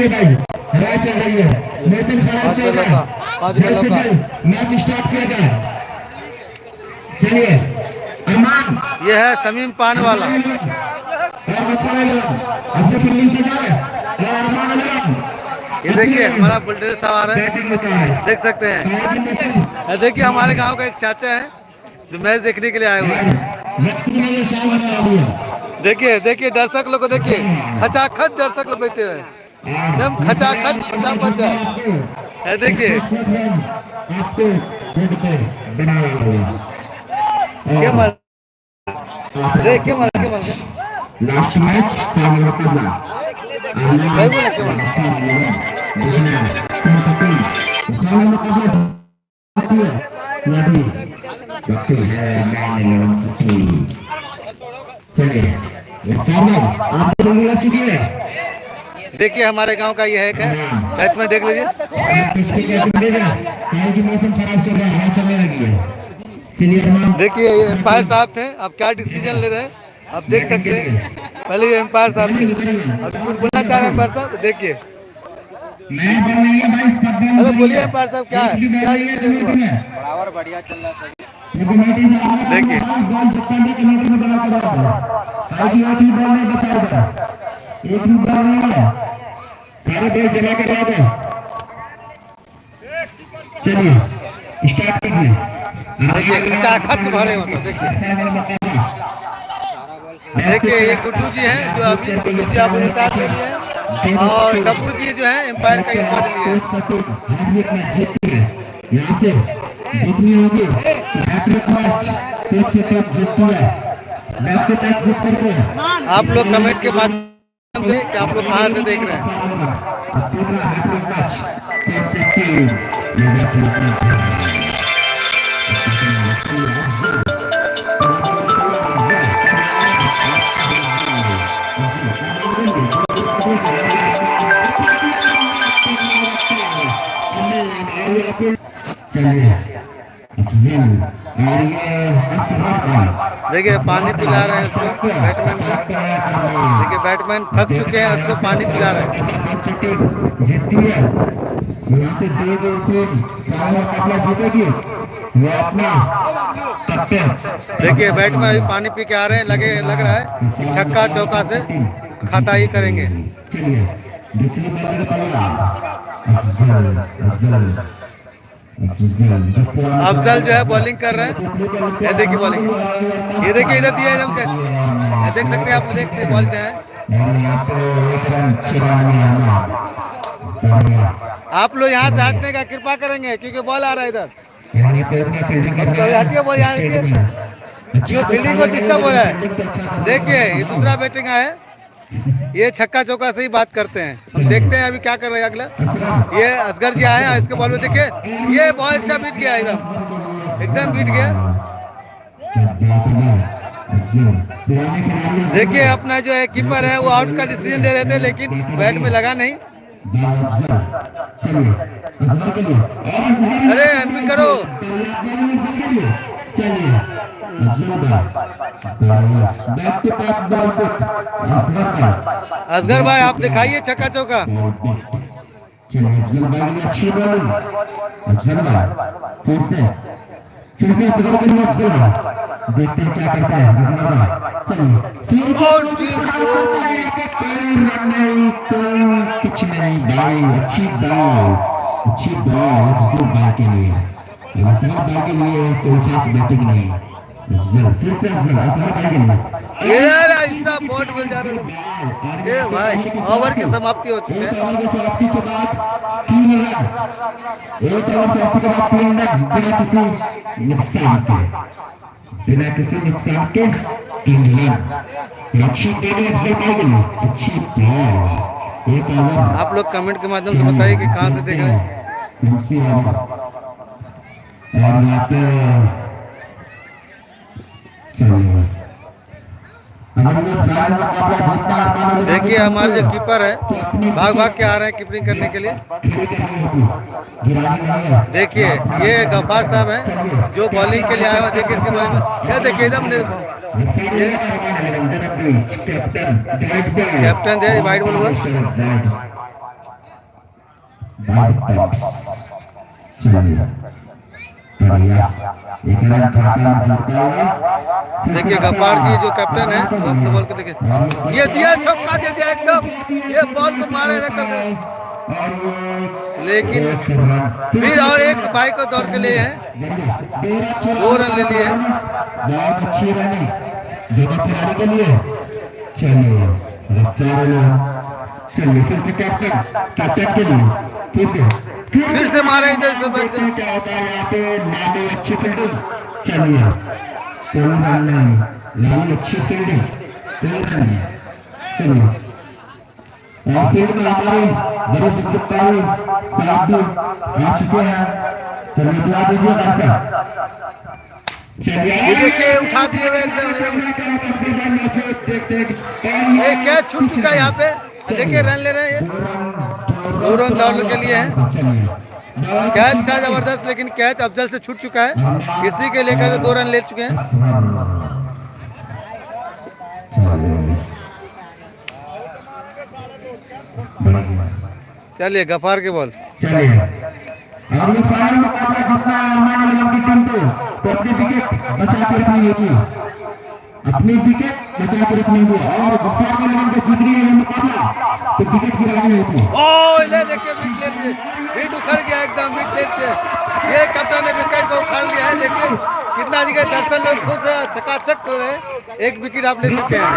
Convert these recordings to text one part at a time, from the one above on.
भाई हवा चल रही है, मौसम खराब चल रहा है, जल्द से जल्द मैच स्टार्ट किया जाए। चलिए अरमान, ये है समीम पान वाला। अपने फील्डिंग से जा रहे अरमान अलम। ये देखिए हमारा बुलडोजर सवार है, देख सकते हैं। देखिए हमारे गांव का एक चाचा है जो मैच देखने के लिए आए हुए हैं। देखिए देखिए दर्शक लोग को देखिए, खचाखच दर्शक लोग बैठे हुए हैं, एकदम खचाखच फटाफट है। देखिए क्या मर देखिए मर के मर लास्ट मैच फाइनल मुकाबला सही बोला क्या मर फाइनल मुकाबला नदी डॉक्टर है मैंने चलिए आप चुकी है। देखिए हमारे गांव का ये है मैच में देख लीजिए। मौसम खराब चल रहा है, चलने लगी है। देखिए ये एम्पायर साहब थे, अब क्या डिसीजन ले रहे हैं आप देख सकते हैं। पहले ये एम्पायर साहब थे, अब कुछ बोलना चाह रहे हैं एम्पायर साहब। देखिए हेलो बोलिए एम्पायर साहब, क्या है क्या डिसीजन हुआ? बराबर बढ़िया चल रहा है। देखिए एक भी बॉल नहीं है, सारे बॉल जमा कर रहा था। चलिए स्टार्ट कीजिए। देखिए खचाखच भरे होता देखिए ये गुड्डू जी हैं जो अभी गुड्डू जी आप रिटायर ले लिए हैं, और टप्पू जी जो है एम्पायर का ये पद लिए हैं। यहाँ से देखनी होगी हैट्रिक मैच एक से तक जीतती है, मैच के तक जीत करके आप लोग कमेंट के माध्यम से कि आप लोग कहाँ से देख रहे हैं। देखिए पानी पिला रहे हैं उसको, बैटमैन को। देखिए बैटमैन थक चुके हैं, उसको पानी पिला रहे हैं। देखिए बैटमैन अभी पानी पी के आ रहे हैं, लग रहा है कि छक्का चौका से खाता ही करेंगे। अफजल जो है बॉलिंग कर रहे हैं, ये देखिए बॉलिंग, ये देखिए इधर दिया एकदम, देख सकते हैं आप, देखते बॉलते हैं। आप लोग यहाँ से हटने का कृपा करेंगे क्योंकि बॉल आ रहा है इधर। हटिए बॉल, यहाँ हटिए, फील्डिंग को डिस्टर्ब हो रहा है। देखिए ये दूसरा बैटिंग है, ये छक्का चौका से ही बात करते हैं। हम देखते हैं अभी क्या कर रहे हैं अगला। ये असगर जी आए हैं, इसके बॉल में देखिए ये बॉल अच्छा बीट गया, एकदम बीट गया। देखिए अपना जो है कीपर है वो आउट का डिसीजन दे रहे थे, लेकिन बैट में लगा नहीं। अरे एमपी करो। असगर भाई आप दिखाइए छक्का चौका। अफजल भाई ने अच्छी बॉलिंग, अफजल भाई फिर से असगर के लिए अफजल भाई देखते हैं क्या करता है अफजल भाई। चलिए कुछ नहीं भाई, अच्छी बॉल अफजल भाई के लिए, अफजल भाई के लिए कोई खास बैटिंग नहीं। अफजल फिर से अफजल असगर भाई के लिए यार ऐसा बॉट मिल जा रहा है। ये भाई ओवर की समाप्ति हो चुकी है। एक ओवर की समाप्ति के बाद 3 रन, एक ओवर समाप्ति के बाद 3 रन बिना किसी नुकसान के 3 रन। अच्छी बॉलिंग अफजल भाई के लिए, अच्छी बॉल। एक ओवर आप लोग कमेंट के माध्यम से बताइए कि कहाँ से देख रहे हैं। और यहाँ पे देखिए हमारे जो कीपर है भाग के आ रहे हैं कीपिंग करने के लिए। देखिए ये गफ्फार साहब हैं जो बॉलिंग के लिए आए हुए। देखिए इसकी बॉलिंग में, ये देखिए एकदम कैप्टन थे वाइट बॉल पर। देखिए गफ्फार जी जो कैप्टन है अपने बॉल को देखिए, ये दिया छक्का दे दिया एकदम, ये बॉल को मारे ना कर, लेकिन फिर और एक भाई को दौड़ के लिए है, 2 रन ले लिए हैं। बहुत अच्छी रनिंग दोनों खिलाड़ी के लिए। चलिए चलिए फिर से कैप्टन के लिए फिर से मारे इधर से बैठ के। क्या होता है यहाँ पे, लालू अच्छी फील्डिंग। चलिए कोई रन नहीं, लालू अच्छी फील्डिंग, कोई रन नहीं। चलिए और फील्ड में हमारे बड़े बुजुर्ग साहब आ चुके हैं। चलिए दुआ दीजिए दर्शक। ये देखिए उठा दिए हुए एकदम, एक कैच छूट चुका है यहाँ पे, देखिए रन ले रहे हैं, 2 रन दौड़ के लिए हैं। कैच था जबरदस्त, लेकिन कैच अफजल से छूट चुका है, किसी के लेकर 2 रन ले चुके हैं। चलिए गफ्फार के बॉल। चलिए और ये फाइनल मुकाबला जितना हमारे लोगों की टीम तो अपनी विकेट बचा के रखनी होगी, अपनी विकेट बचा के रखनी होगी। और गफ्फार के लोगों को जीतनी है ये मुकाबला तो विकेट गिरानी होगी। ओ ले देखिए विकेट ले लिए, विकेट उखड़ गया एकदम, विकेट ले ये कैप्टन ने विकेट को उखाड़ लिया है। देखिए कितना अधिक दर्शन लोग खुश है, चकाचक हो रहे। एक विकेट आप ले चुके हैं।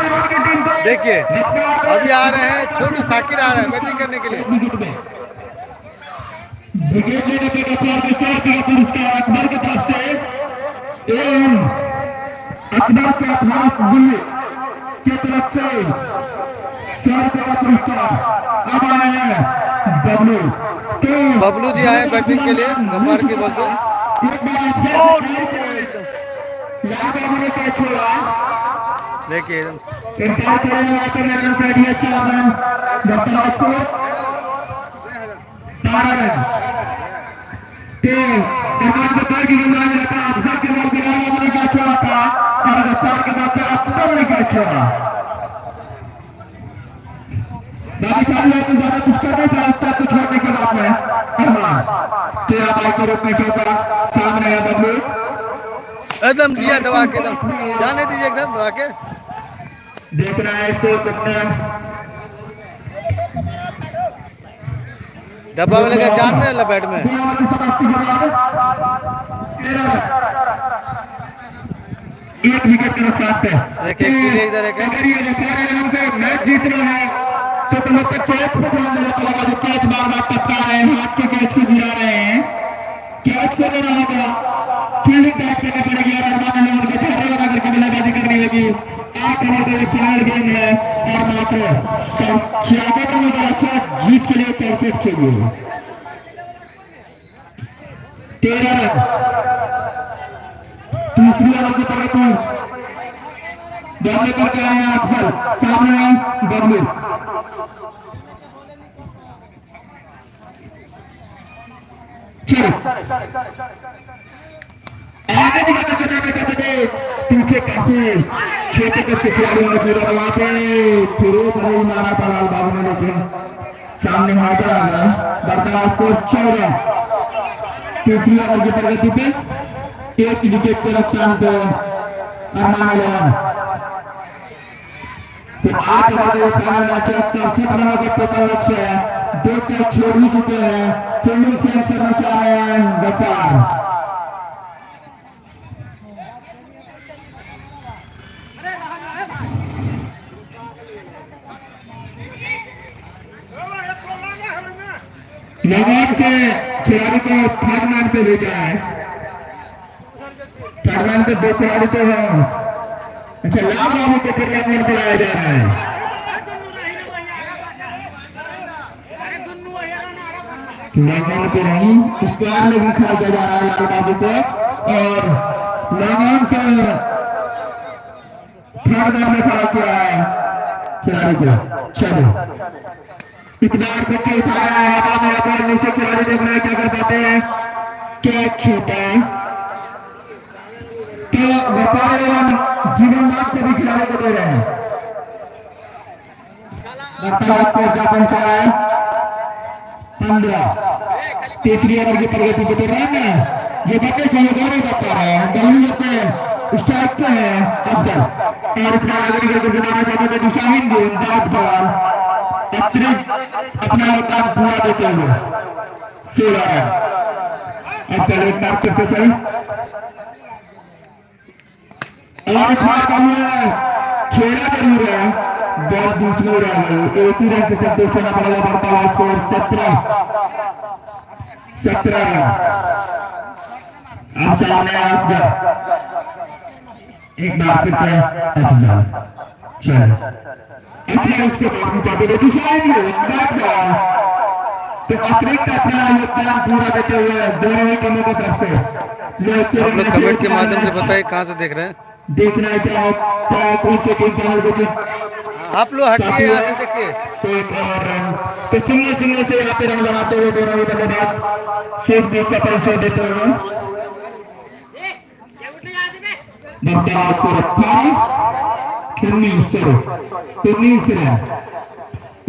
देखिए अभी आ रहे हैं छोटू साकिर, आ रहे हैं बैटिंग करने के लिए। विकेट लेने के गफ्फार के साथ पुरस्कार अकबर की तरफ से एम अकबर के अखलाक दिल्ली की तरफ से 100 रुपये का पुरस्कार अब आए हैं बबलू। तो बबलू जी आए बैटिंग के लिए गफ्फार के बॉल से। देखिए ज्यादा कुछ कर नहीं सकता, कुछ होने के बाद में अरमान तेरा बाइक के रूप में चौका सामने है बबलू, एकदम दिया दबा के, एकदम जाने दीजिए एकदम दबा के। देख रहा है इसको कैप्टन डब्बा में लगा जान रहे बैट में। एक विकेट के नुकसान पे देखिए इधर एक मैच जीत रहे हैं तो तुम लोग कैच पे ध्यान देना पड़ेगा। जो कैच बार बार टपका रहे हैं, हाथ के कैच को गिरा रहे हैं, कैच को देना होगा, फील्डिंग टाइप करनी पड़ेगी। और अरमान ने उनके चेहरे लगा करके बल्लेबाजी करनी होगी। 8 ओवर का फाइनल गेम है और मात्र 66 रनों का अच्छा जीत के लिए 65 चाहिए। 13 रन तीसरी ओवर की प्रगति बल्ले पर क्या है अफजल, सामने है बबलू। चलो आगे पीछे काफी छोटे छोटे खिलाड़ी मौजूद है वहां पे, फिर भले मारा था लाल बाबू ने, लेकिन सामने हाइडर आ गया। बर्दाश्त को 14 तीसरी ओवर की प्रगति पे 1 विकेट के नुकसान पे अरमान अलीम। तो 8 ओवर के फाइनल मैच 67 रनों का टोटल लक्ष्य है, 2 कैच छोड़ ही चुके हैं। फील्डिंग चेंज करना चाह रहे हैं गफ्फार। लगान से खिलाड़ी को थर्ड मैन पे भेजा है, थर्ड मैन पे 2 खिलाड़ी तो है। अच्छा लाल बाबू को फिर मैन पे लाया जा रहा है। लगान पे नहीं, स्क्वायर में भी खिलाया जा रहा है लाल बाबू को, और लगान से थर्ड मैन में खड़ा किया है खिलाड़ी को। चलो इतना बच्चे उठाया है हवा में, यहाँ पर नीचे खिलाड़ी देख रहे हैं क्या कर पाते हैं, कैच छूटा तो व्यापार एवं जीवन लाभ सभी खिलाड़ियों को दे रहे हैं। वार्तालाप को ज्ञापन का है 15 तीसरी ओवर की प्रगति के दौरान ये बच्चे चाहिए दोनों बता रहे हैं दोनों पे स्ट्राइक पे है अफजल और इसमें आगे निकल कर बनाना चाहते थे शाहीन गेंद डॉट बॉल अतिरिक्त अपना काम पूरा देते हुए 16 रन। अफजल एक बार फिर से चल और खेला जरूर है बॉल बीच में रह गई एक ही रन से सब देखना पड़ेगा बढ़ता हुआ स्कोर 17 रन। अब सामने अफजल एक बार फिर से अफजल चल इसलिए उसके बाद भी चाहते थे शायद तो अतिरिक्त अपना योगदान पूरा देते हुए दोनों ही टीमों की तरफ से आप लोग कमेंट के माध्यम से बताइए कहाँ से देख रहे हैं। देखना है क्या आप लोग हटिए यहाँ से देखिए। तो सिंगल से यहाँ पे रन बनाते हुए दोनों ही बल्लेबाज शेख भी का परिचय देते हुए उन्नीस रन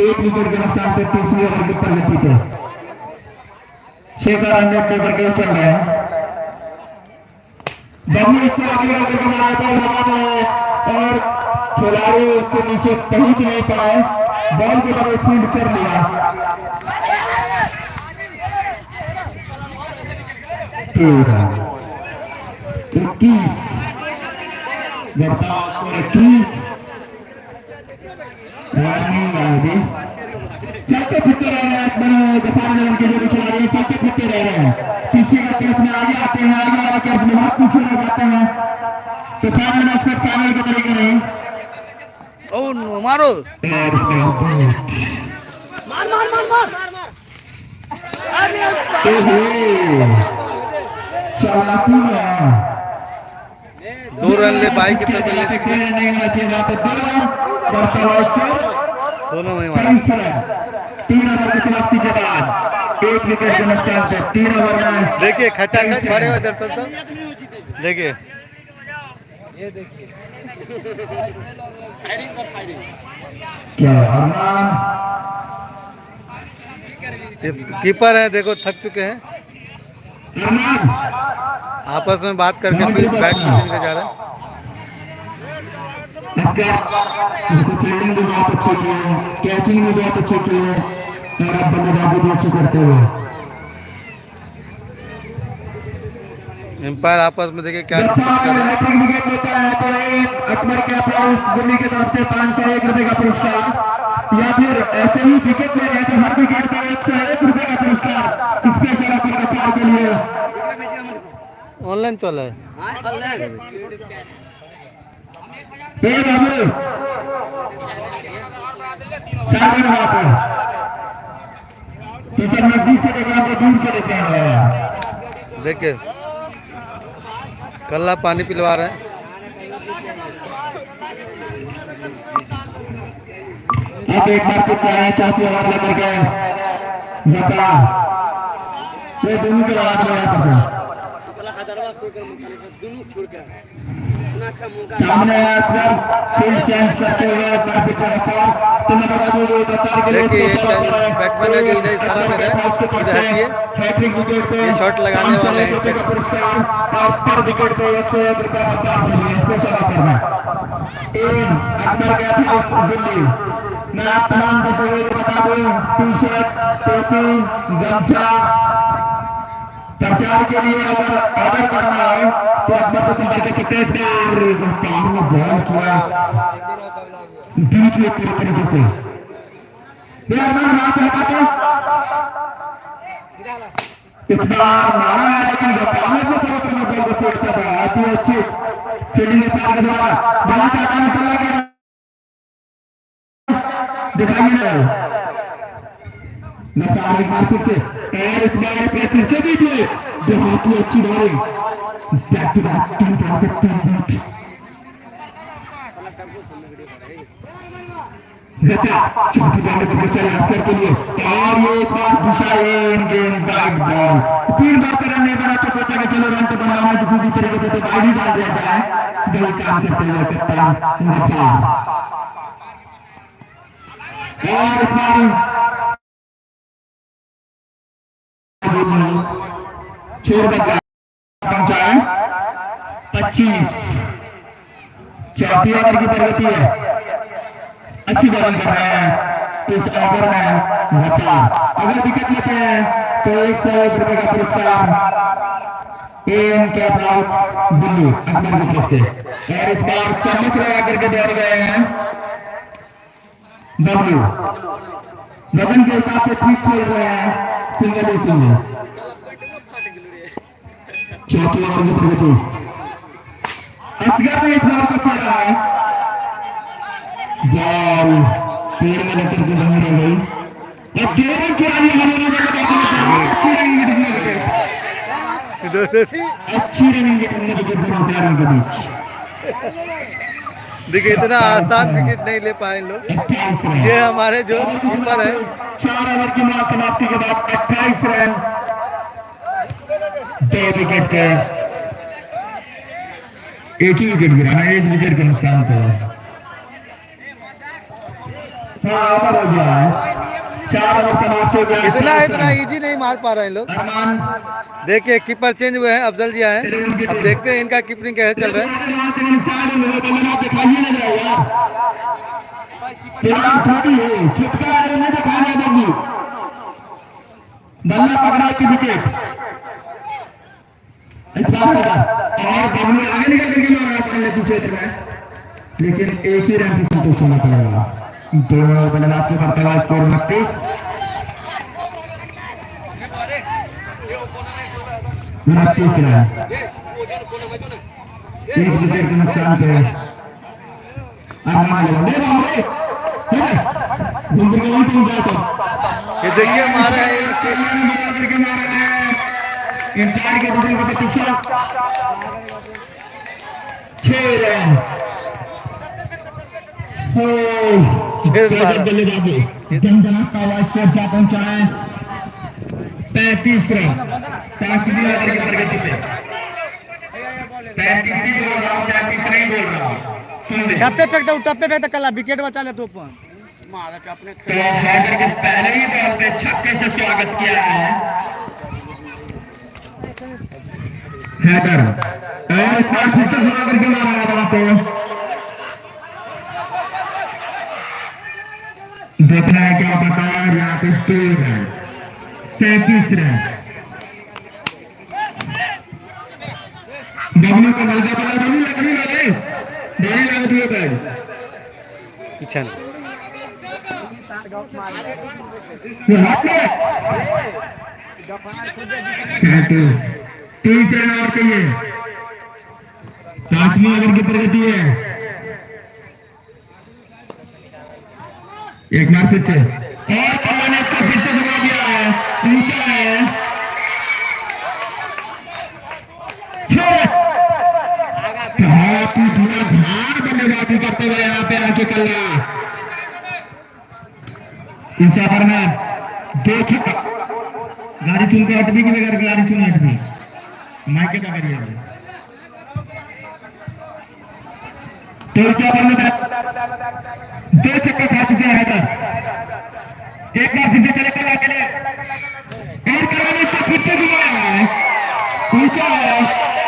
एक विकेट के नुकसान पर तीसरी ओवर की प्रगति पे 6 का रन रेट लेकर के चल रहे हैं। इसको आगे लेकर बनाया था लगाना और खिलाड़ी उसके नीचे पहुंच नहीं पाए बॉल के बगैर फील्ड कर लिया। 21 चलते फिरते रह रहे हैं के जो खिलाड़ी चलते फिरते रह रहे हैं पीछे का कैच में आगे आते हैं आगे वाला कैच में बहुत पीछे रह जाते हैं तो फाइनल मैच में फाइनल के तरीके नहीं ओ मारो चालाकी में 2 रन ले बाई की तरफ दोनों में मारा 3 ओवर की समाप्ति के बाद 1 विकेट के नुकसान से 3 ओवर में देखिए खचाखच भरे हुए दर्शक सब देखिए ये देखिए क्या अरमान कीपर है देखो थक चुके हैं आपस में बात करके फिर बैट खींचने जा रहे हैं। फील्डिंग भी बहुत अच्छी की है कैचिंग भी बहुत अच्छी की है और अब बल्लेबाजी भी अच्छी करते हुए एम्पायर आपस में देखिए क्या विकेट लेता है तो अकबर के अप्लाउस दिल्ली के तरफ से 501 रुपए का पुरस्कार या फिर ऐसे ही विकेट ले रहे थे हर विकेट पे 101 रुपए का पुरस्कार स्पेशल अकबर के लिए ऑनलाइन चला है बाबू सामने बात टीचर नजदीक से देखा तो दूर से देते हैं देखिए कल्ला पानी पिलवा रहे हैं अब एक बार कितना है चौथी ओवर लेकर के बता ये दोनों के बाद में सामने आकर फील्ड चेंज करते हुए बैट्समैन है जो इधर इशारा कर रहे हैं इधर हटिए ये शॉट लगाने वाले हैं पर विकेट पे 101 रुपए का स्पेशल ऑफर में अकबर गया दिल्ली मैं आप तमाम दर्शकों को बता दूं टी शर्ट टोपी गमछा प्रचार के लिए अगर ऑर्डर करना है तो अकबर को संपर्क कर सकते हैं कार में बॉल किया बीच में पूरी तरीके से इस बार मारा है लेकिन बचाने में थोड़ा सा बॉल को फेंकता था आती अच्छी फील्डिंग के द्वारा बड़ा चाटा में चला गया दिखाइए नकार एक बार फिर से और इस बार फिर से भी थे देहाती अच्छी bowling back to back 3 target 3 wicket गता चौथी बॉल पर चला अफसर के लिए और ये एक बार दिशाहीन गेंद बैक बॉल 3 बार पर रन नहीं बना तो सोचा कि चलो रन तो बनाना है किसी भी तरीके से तो बाहर ही डाल दिया जाए जो काम करते हुए कप्तान गफार और छोड़ बचा पहुंचाए 25 चौथी ओवर की प्रगति है। अच्छी बॉलिंग कर रहे हैं इस ओवर में गफार। अगर विकेट लेते हैं तो 101 रुपए का पुरस्कार इनके पास दिल्ली अकबर की तरफ से। और इस बार चम्मच लगा करके दौड़ गए हैं डब्ल्यू गगन के हिसाब से ठीक खेल रहे हैं सिंगल ही सिंगल। चौथी ओवर की प्रगति असगर ने इस बॉल को खेला है। बॉल पेड़ में लगकर के बनी रह गई और गेंद की आने अच्छी रनिंग के बीच। देखिए इतना आसान विकेट नहीं ले पाए लोग। ये हमारे जो कीपर है 4 ओवर की समाप्ति के बाद 28 रन 2 विकेट के एक ही विकेट गिरा, 1 विकेट के नुकसान को। हाँ ओवर हो गया है 4 ओवर समाप्त हो गया। इतना इजी नहीं मार पा रहे हैं लोग। देखिए कीपर चेंज हुए हैं, अफजल जी आए। अब देखते हैं इनका कीपिंग कैसे चल रहा है। बल्ला पकड़ा की विकेट और बबलू आगे निकल करके मारा पहले क्षेत्र में, लेकिन एक ही रन से संतोष होना पड़ेगा। दोनों बल्लेबाज के बढ़ता हुआ स्कोर 29 रन 1 विकेट के नुकसान पे ये देखिए मारे हैं इंतजार के दूसरे को पीछे 6 रन बल्लेबाजी जनजनाता आवाज को जा पहुंचाए 35 रन 5वीं ओवर की प्रगति पे 35 ही बोल रहा हूँ 33 नहीं बोल रहा हूँ। टप्पे पे कल विकेट बचा ले तो हैदर के पहले ही बॉल पे छक्के से स्वागत किया है हैदर और फिर से घुमा करके मारा है वहां पे। देखना है क्या पता है यहाँ पे 2 रन 37 रन डब्ल्यू को मिलता पड़ा डब्ल्यू लकड़ी वाले नहीं लगा दिए बैड पीछे सैंतीस 30 रन और चाहिए। 5वीं ओवर की प्रगति है। एक बार फिर से और पल्ला ने इसको फिर से घुमा दिया है ऊंचा है धुआंधार बल्लेबाजी करते हुए यहाँ पे आके कल्ला इस ओवर में देखिए गाड़ी सुन के हट भी कि बगैर गाड़ी सुन हट भी माइक का करिए तो क्या बोलने 2 छक्के खा चुके हैं इधर। एक बार फिर से चले कल्ला के लिए और कराने से फिर से घुमाया है ऊंचा है।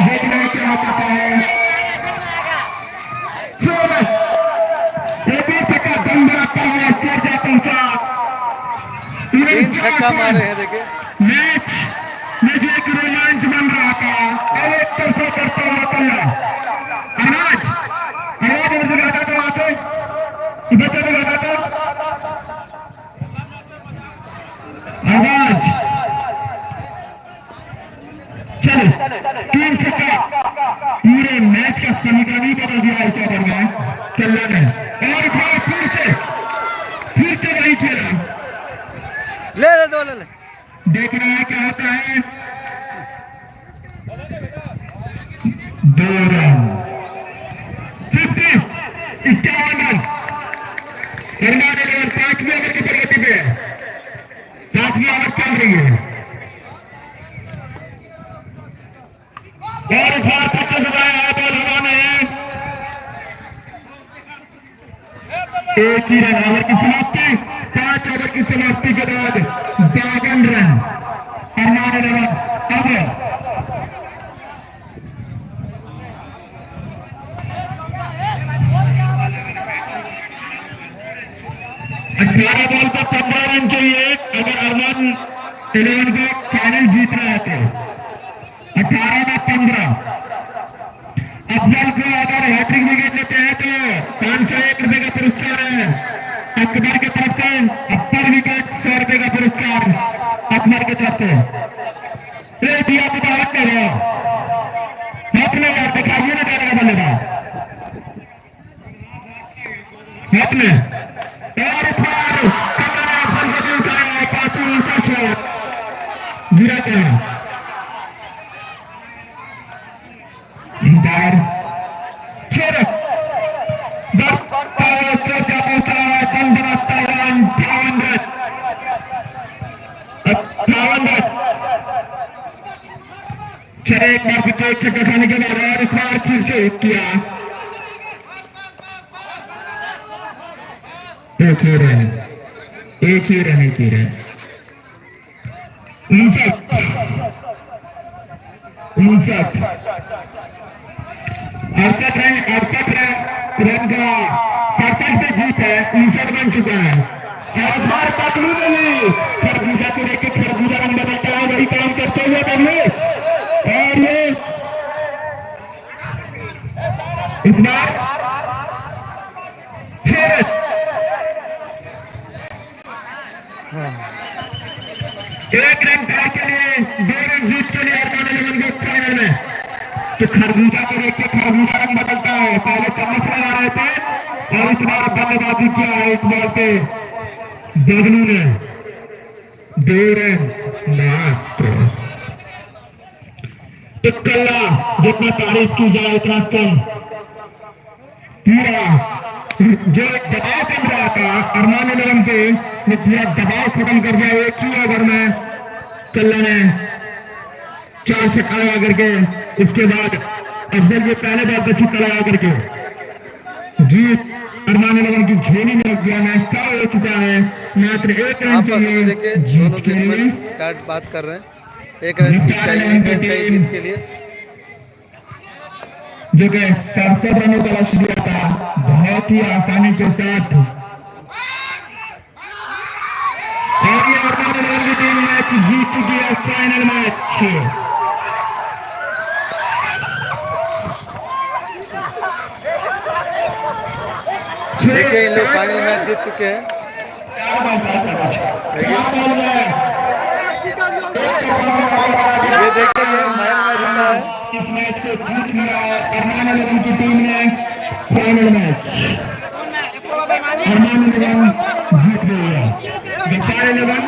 देखना है क्या होता है छक्का दम रखता हुआ स्टेज पे पहुंचा 3 छक्का मारे हैं। देखिए मैच में जो एक रोमांच बन रहा था और एक तरफा करता हुआ कल्ला अनाज लगाता था वहां पे बच्चा भी लगाता आवाज चलो 3 छक्का पूरे मैच का समीकरण ही बदल दिया इस ओवर में कल्ला ने और फिर से वही खेला ले देख रहे हैं क्या होता है 2 रन 50 51 रन हरमाने के 5वीं ओवर की प्रगति पे 5वीं ओवर चल रही है और बार पत्ते दबाया है बॉल हवा में ही रन। ओवर की समाप्ति 5 ओवर की समाप्ति के बाद 52 रन। अरमान 11 अब 18 बॉल पर 15 रन चाहिए अगर अरमान 11 को फाइनल जीतना है तो 18 में 15। अफजल को अगर हैट्रिक विकेट लेते हैं तो 501 रुपए का पुरस्कार है अकबर की तरफ से। अपर विकेट 100 रुपए का पुरस्कार अकबर की तरफ से। दिया तो हाथ में रहा हाथ में यार दिखाइए ना जाने का बल्लेबाज हाथ में और इस बार कमर ने अफजल को उठाया है। काफी ऊंचा शॉट गिरा था। इंटायर छेड़ चले एक बार फिर एक चक्कर खाने के बाद और इस बार फिर से हिट किया। एक ही रन 59 68 रन का 67 पे जीत है। 59 बन चुका है और इस बार पतलू नहीं खरबूजा को देख के खरबूजा रंग बदलता है वही काम करते हुए पतलू और ये इस बार 6 रन 1 रन पार के लिए 2 रन जीत के लिए अरमान 11 को फाइनल में। तो खरबूजा को देख के खरबूजा रंग बदलता है। पहले चम्मच लगा रहे थे और इस बार बल्लेबाजी किया है। इस बॉल पे बबलू ने 2 रन मात्र। तो कल्ला जितना तारीफ की जाए उतना कम। पूरा जो दबाव बन रहा था अरमान 11 पे वो पूरा दबाव खत्म कर दिया। एक ही ओवर में कल्ला ने 4 छक्का लगा करके उसके बाद अफजल ये पहले बार पर छक्का लगा करके जीत अरमान 11 की झोली में लग गया। मैच टाई हो चुका है। मात्र 1 रन चाहिए जीत के लिए। बात कर रहे हैं 1 रन चाहिए जीत के लिए जो कि 67 रनों का लक्ष्य दिया था बहुत ही आसानी के साथ। और ये अरमान 11 की टीम मैच जीत चुकी है। फाइनल मैच देखिए इन लोग फाइनल मैच जीत चुके हैं। ये देखिए ये फाइनल मैच जीता है। इस मैच को जीत लिया है अरमान 11 की टीम ने। फाइनल मैच अरमान 11 जीत गई है। फाइनल 11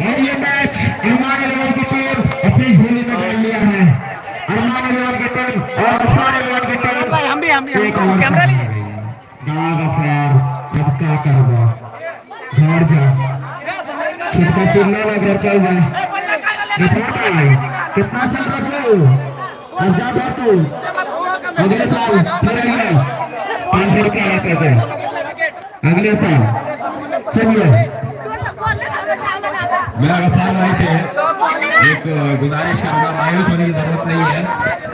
और ये मैच अरमान 11 की टीम अपनी झोली में डाल लिया है। अरमान 11 की टीम और अरमान 11 की टीम हम भी कैमरा लीजिए। अब क्या करोगे घर जा छुटका चिल्ला ना घर चल जाए। कितना साल रख लो अब जा तू अगले साल फिर 500 रुपया लाते थे अगले साल। चलिए मेरा गफार भाई से एक गुजारिश करूंगा मायूस होने की जरूरत नहीं है।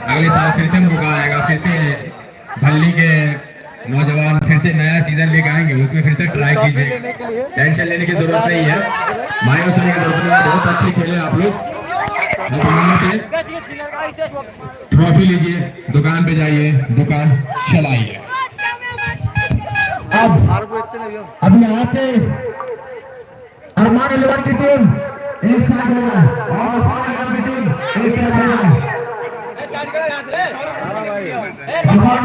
अगले साल फिर से मौका आएगा। फिर से भल्ली के नौजवान फिर से नया सीजन लेकर आएंगे। उसमें फिर से ट्राई कीजिए। टेंशन लेने की जरूरत नहीं है। मायूस होने की जरूरत नहीं है। बहुत अच्छे खेले आप लोग। ट्रॉफी लीजिए दुकान पे जाइए दुकान चलाइए। अब यहाँ से अरमान 11 की टीम एक साथ होगा और अरमान 11 की टीम एक साथ होगा। अरमान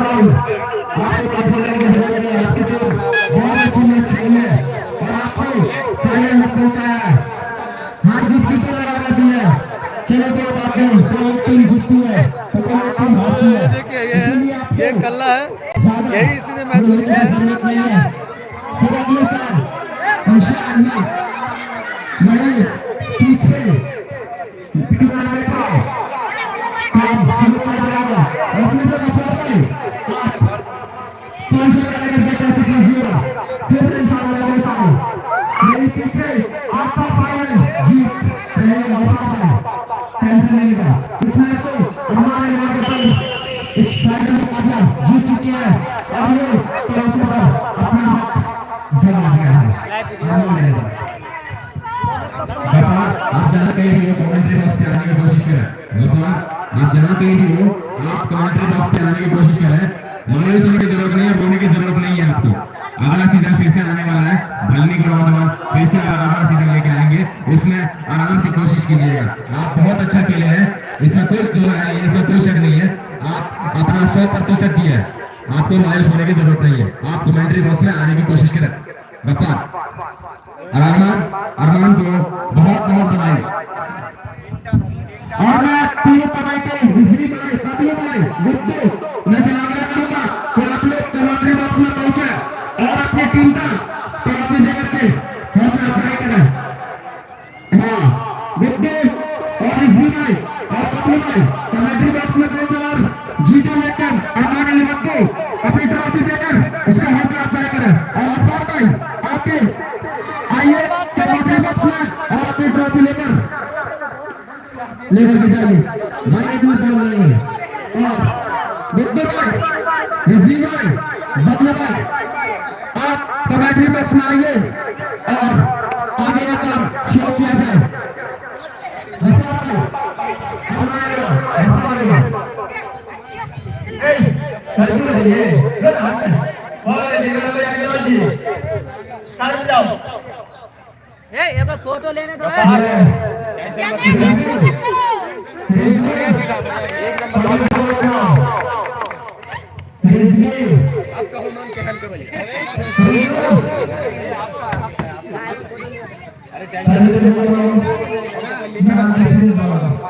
भाई आपको कैसे लगे? आपकी टीम बहुत अच्छी मैच खेली है और आपको फाइनल में पहुंचाया है। हार जीत की तो लगा रहती है। चलो कोई बात नहीं। कोई टीम जीतती है तो कोई टीम हारती है। देखिए ये कल्ला है यही इसने मैच जीता है। जरूरत नहीं है। फिर अगले साल इंशाअल्लाह नहीं टेंशन नहीं का इसमें तो हमारे यहाँ के भाई इस फाइनल मुकाबला जीत चुके हैं और ये ट्रॉफी पर अपना हाथ जमा दिया है हमारे आप जहाँ कहीं भी हो कमेंट्री बॉक्स पे आने की कोशिश करें आप जहाँ कहीं भी हो आप कमेंट्री बॉक्स पे आने की कोशिश करें मायूस होने की जरूरत नहीं है रोने की जरूरत नहीं है आपको अगला सीजन फिर से आने वाला है भलनी का नौजवान फिर से अगला सीजन लेके आएंगे उसमें आराम से कोशिश कीजिएगा आप बहुत अच्छा खेले हैं इसमें कोई इसमें कोई शक नहीं है आप अपना 100% दिए हैं आपको मायूस होने की जरूरत नहीं है आप कमेंट्री बॉक्स में आने की कोशिश करें गप्पा अरमान को बहुत बहुत बधाई और मैं तीनों पढ़ाई के दूसरी बार काबिल भाई गुप्तो मैं सलाम करूंगा कि आप लोग कमेंट्री बॉक्स में पहुंचे और अपनी टीम का तो अपनी जगह पे हौसला अफजाई करें हाँ गुप्तो और दूसरी भाई और काबिल भाई कमेंट्री बॉक्स में पहुंचे और जीतो लेकर अरमान अली गुप्तो अपनी ट्रॉफी देकर उसका हौसला अफजाई करें और अफसार भाई आपके आइए कमेंट्री बॉक्स में और अपनी ट्रॉफी लेकर के जाइए भाई दूर पर बनाएंगे और गुप्तो भाई रिजी भाई बदले भाई आप कमेंट्री बॉक्स में आइए और आगे का काम शो किया जाए एक फोटो लेने दो आपका होमन कहल करो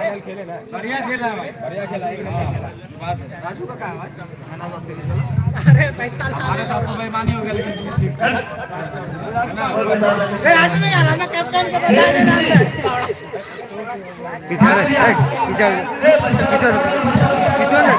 अरे खेले ना बढ़िया खेला भाई बढ़िया खेला राजू का काम है अरे पैसा हमारे साथ तो बेईमानी हो गया लेकिन ठीक है ना ए आज नहीं आ रहा मैं कैप्टन को बता देना पीछे ने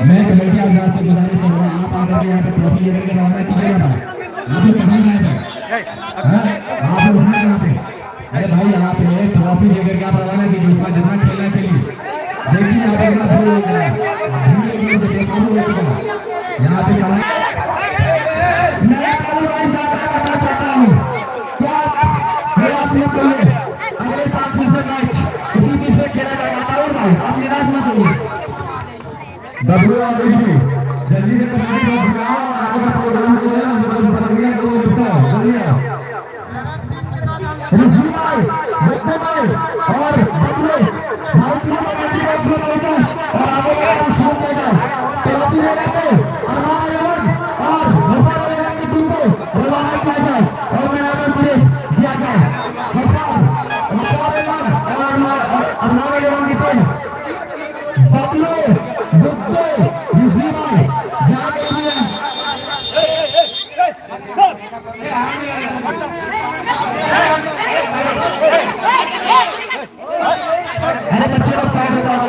मैं कमेटी आजाद से गुजारिश करूंगा आप आकर के यहाँ पे ट्रॉफी लेकर के रवाना कीजिएगा आप लोग कहाँ गए थे आप लोग उठा कहाँ पे अरे भाई यहाँ पे ट्रॉफी लेकर के आप रवाना कीजिए उसका जितना खेलना खेलिए देखिए यहाँ पे कितना भूल हो गया यहाँ पे मैं करना चाहता हूँ क्या निराश मत होइए अगले साल फिर से मैच इसी बीच में खेला जाएगा भाई आप निराश मत होइए बबलू और ऋषि जल्दी से कमेटी बॉक्स में आओ आगे का प्रोग्राम जो है हम लोग प्रक्रिया को बताओ बढ़िया ऋषि भाई बच्चे भाई और बबलू भाई की कमेटी बॉक्स में पहुंचे और आगे का काम शुरू करेगा ट्रॉफी लेने पे अरमान और भोपाल की टीम को रवाना किया जाए और मैदान पुलिस दिया जाए भोपाल और अरमान की टीम बबलू गुप्तो ऋषि भाई जाने दिया अरे बच्चे लोग साइड हो जाओ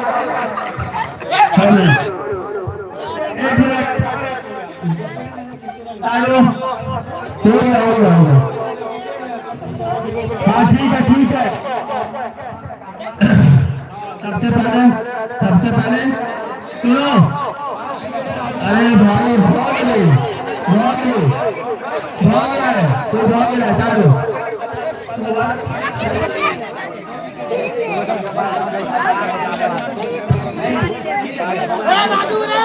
एक मिनट आलो हो गया हाँ ठीक है सबसे पहले सुनो अरे भाई भाग गए चलो राजू रे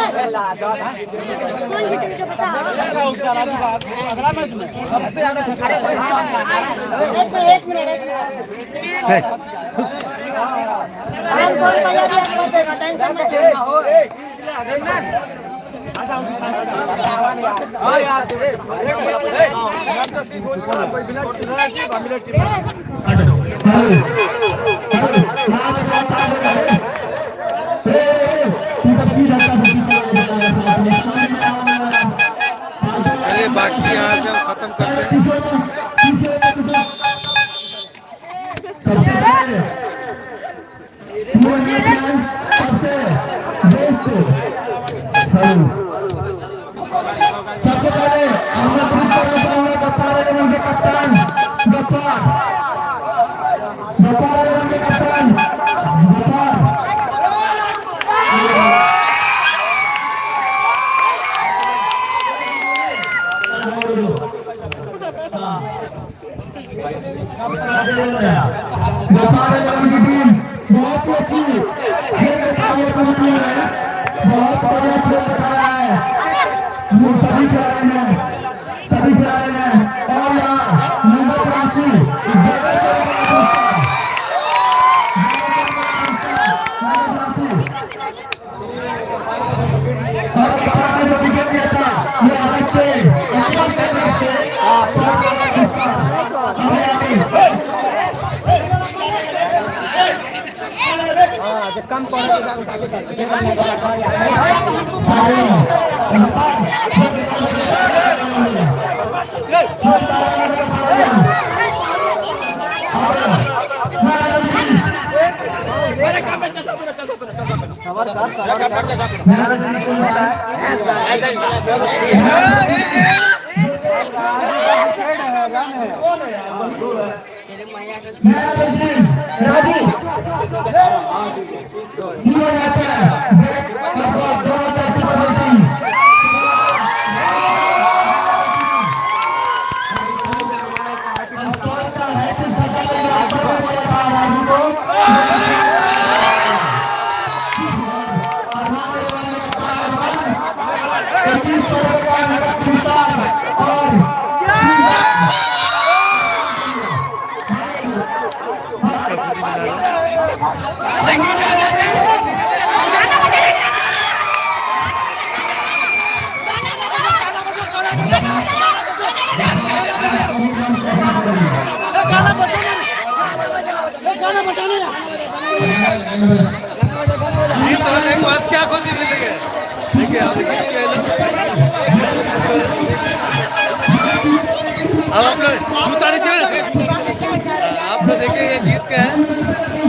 एक मिनट चलिए बाकी यहाँ से हम खत्म करते हैं। सबसे पहले अहमद के कप्तान की टीम बहुत ही अच्छी खेल दिखाई है, बहुत बढ़िया खेल दिखाया है सभी खिलाड़ी ने और यहाँ नंबर राशि और कप्तान ने जो विकेट दिया था ये अलग से कम एक बात क्या खुशी मिलेगी, देखिए अब आप लोग जूता नहीं चाहिए, आप लोग देखिए ये जीत के हैं,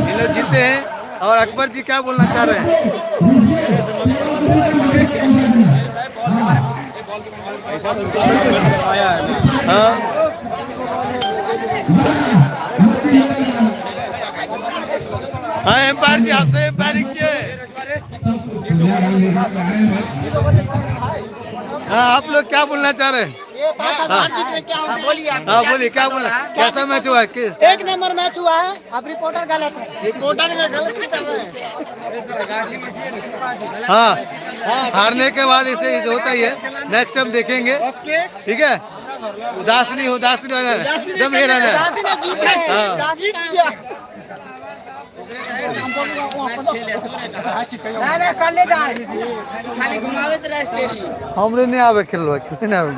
ये लोग जीते हैं। और अकबर जी क्या बोलना चाह रहे हैं? हाँ हाँ एम्पायर जी आपसे एम्पायरिंग किए। हाँ आप लोग क्या बोलना चाह रहे हैं? हाँ बोलिए क्या बोला, कैसा मैच हुआ? एक नंबर मैच हुआ है। अब रिपोर्टर गलत है, रिपोर्टर गलत कर रहे हैं। हाँ हारने के बाद ऐसे होता ही है, नेक्स्ट टाइम देखेंगे, ठीक है? उदास नहीं एकदम ये रहना है। हमरे नहीं आवे खेलवा, क्यों नहीं आवे?